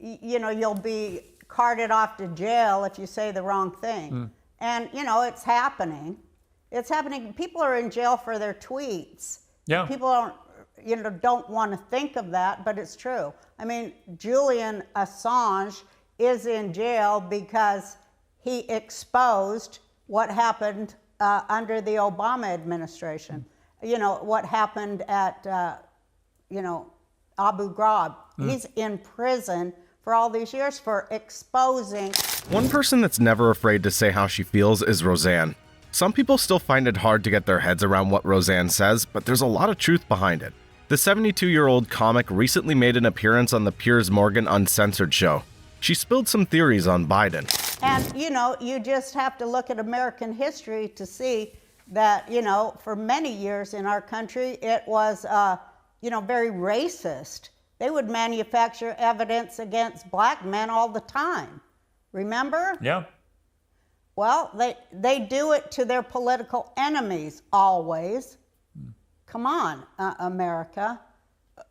you'll be carted off to jail if you say the wrong thing. And, it's happening. It's happening. People are in jail for their tweets. Yeah. People don't want to think of that, but it's true. I mean, Julian Assange is in jail because he exposed what happened under the Obama administration. What happened at, Abu Ghraib. He's in prison for all these years for exposing. One person that's never afraid to say how she feels is Rosanne. Some people still find it hard to get their heads around what Rosanne says, but there's a lot of truth behind it. The 72-year-old comic recently made an appearance on the Piers Morgan Uncensored show. She spilled some theories on Biden. And, you just have to look at American history to see that, for many years in our country, it was, very racist. They would manufacture evidence against black men all the time. Remember? Yeah. Well, they do it to their political enemies always. Come on, America.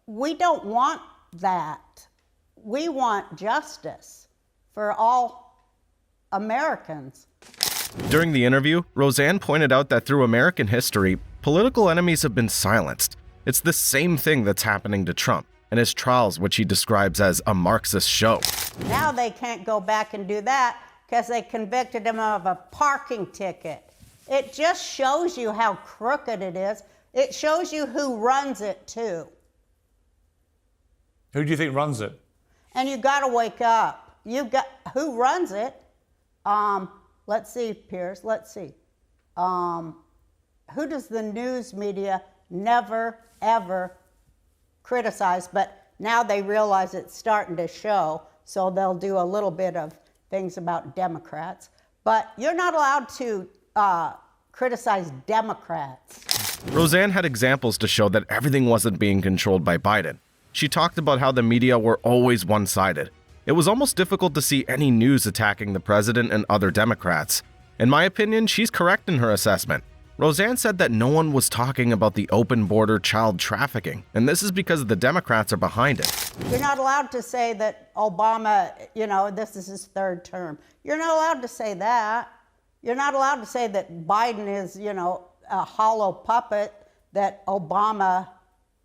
We don't want that. We want justice for all Americans. During the interview, Rosanne pointed out that through American history, political enemies have been silenced. It's the same thing that's happening to Trump and his trials, which he describes as a Marxist show. Now they can't go back and do that because they convicted him of a parking ticket. It just shows you how crooked it is. It shows you who runs it, too. Who do you think runs it? And you got to wake up. Who runs it? Let's see, Piers. Let's see. Who does the news media never, ever criticize? But now they realize it's starting to show, so they'll do a little bit of things about Democrats. But you're not allowed to criticize Democrats. Rosanne had examples to show that everything wasn't being controlled by Biden. She talked about how the media were always one-sided. It was almost difficult to see any news attacking the president and other Democrats. In my opinion, she's correct in her assessment. Rosanne said that no one was talking about the open border child trafficking, and this is because the Democrats are behind it. You're not allowed to say that Obama, this is his third term. You're not allowed to say that. You're not allowed to say that Biden is, a hollow puppet that Obama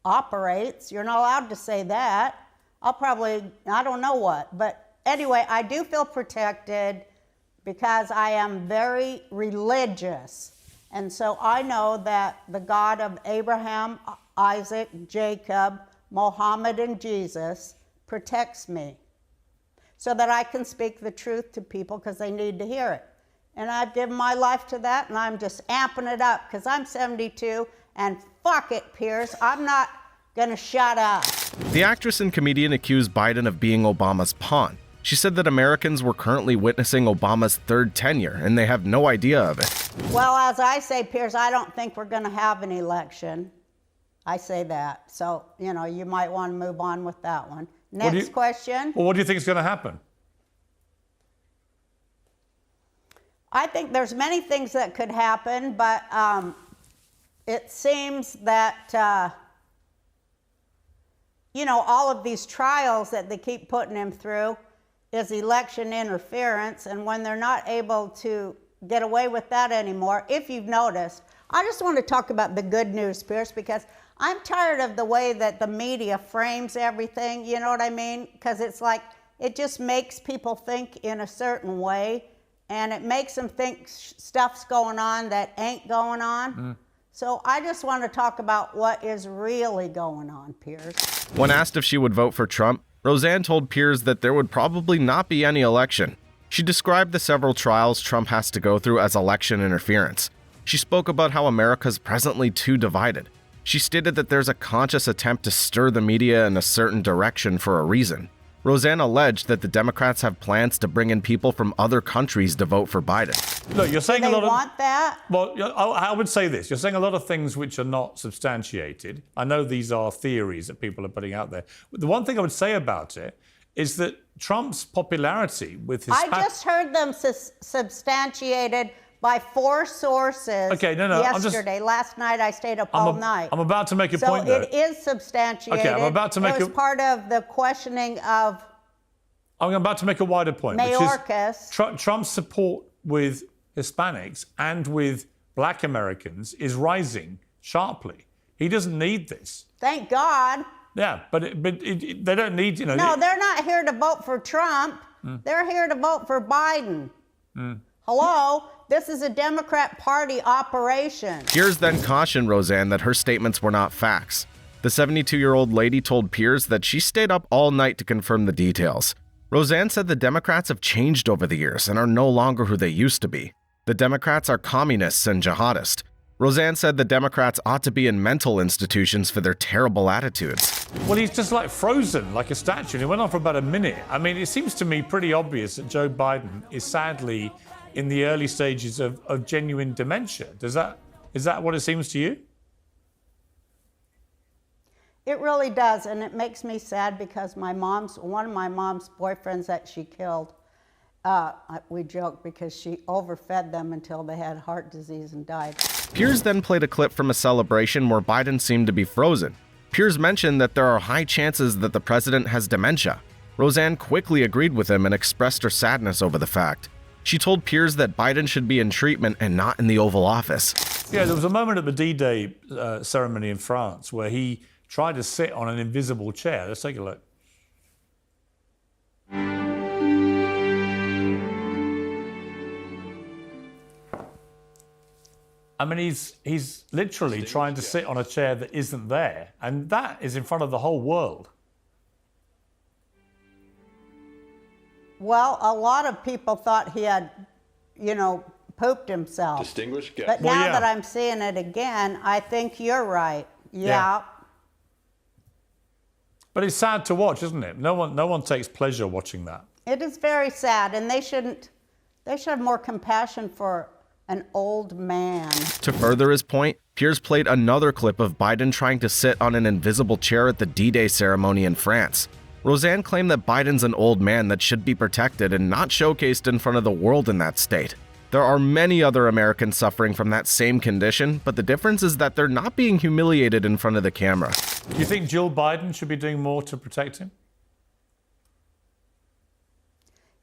operates. You're not allowed to say that. I don't know what. But anyway, I do feel protected because I am very religious. And so I know that the God of Abraham, Isaac, Jacob, Mohammed, and Jesus protects me so that I can speak the truth to people because they need to hear it. And I've given my life to that, and I'm just amping it up because I'm 72, and fuck it, Piers. I'm not going to shut up. The actress and comedian accused Biden of being Obama's pawn. She said that Americans were currently witnessing Obama's third tenure, and they have no idea of it. Well, as I say, Piers, I don't think we're going to have an election. I say that. So, you might want to move on with that one. Next question. Well, what do you think is going to happen? I think there's many things that could happen, but it seems that, all of these trials that they keep putting him through is election interference, and when they're not able to get away with that anymore, if you've noticed, I just want to talk about the good news, Piers, because I'm tired of the way that the media frames everything, you know what I mean? Because it's like, it just makes people think in a certain way, and it makes them think stuff's going on that ain't going on. So I just want to talk about what is really going on, Piers. When asked if she would vote for Trump, Rosanne told Piers that there would probably not be any election. She described the several trials Trump has to go through as election interference. She spoke about how America's presently too divided. She stated that there's a conscious attempt to stir the media in a certain direction for a reason. Rosanne alleged that the Democrats have plans to bring in people from other countries to vote for Biden. Look, you're saying Do a they lot of... want that? Well, I would say this. You're saying a lot of things which are not substantiated. I know these are theories that people are putting out there. But the one thing I would say about it is that Trump's popularity with his... I just heard them substantiated by 4 sources yesterday. Last night I stayed up all night. I'm about to make a point, So though. it is substantiated. Okay, I'm about to make It was part of the questioning of I'm about to make a wider point, which is Mayorkas. Trump's support with Hispanics and with Black Americans is rising sharply. He doesn't need this. Thank God. Yeah, but they don't need, you know. No, they're not here to vote for Trump. They're here to vote for Biden. Hello? This is a Democrat Party operation. Piers then cautioned Rosanne that her statements were not facts. The 72-year-old lady told Piers that she stayed up all night to confirm the details. Rosanne said the Democrats have changed over the years and are no longer who they used to be. The Democrats are communists and jihadists. Rosanne said the Democrats ought to be in mental institutions for their terrible attitudes. Well, he's just like frozen, like a statue, and it went on for about a minute. I mean, it seems to me pretty obvious that Joe Biden is sadly in the early stages of genuine dementia. Is that what it seems to you? It really does, and it makes me sad because one of my mom's boyfriends that she killed, we joke because she overfed them until they had heart disease and died. Piers then played a clip from a celebration where Biden seemed to be frozen. Piers mentioned that there are high chances that the president has dementia. Rosanne quickly agreed with him and expressed her sadness over the fact. She told Piers that Biden should be in treatment and not in the Oval Office. Yeah, there was a moment at the D-Day ceremony in France where he tried to sit on an invisible chair. Let's take a look. I mean, he's literally trying to sit on a chair that isn't there, and that is in front of the whole world. Well, a lot of people thought he had, pooped himself. Distinguished guest. But now that I'm seeing it again, I think you're right. Yeah. But it's sad to watch, isn't it? No one takes pleasure watching that. It is very sad, and they should have more compassion for an old man. To further his point, Piers played another clip of Biden trying to sit on an invisible chair at the D-Day ceremony in France. Rosanne claimed that Biden's an old man that should be protected and not showcased in front of the world in that state. There are many other Americans suffering from that same condition, but the difference is that they're not being humiliated in front of the camera. Do you think Jill Biden should be doing more to protect him?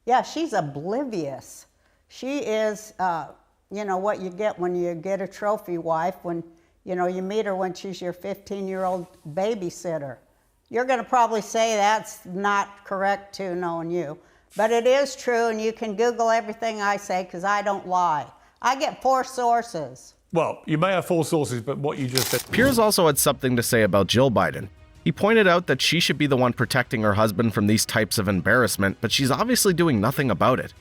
Yeah, she's oblivious. She is, what you get when you get a trophy wife, when, you meet her when she's your 15-year-old babysitter. You're going to probably say that's not correct too, knowing you. But it is true, and you can Google everything I say because I don't lie. I get 4 sources. Well, you may have 4 sources, but what you just said... Piers also had something to say about Jill Biden. He pointed out that she should be the one protecting her husband from these types of embarrassment, but she's obviously doing nothing about it.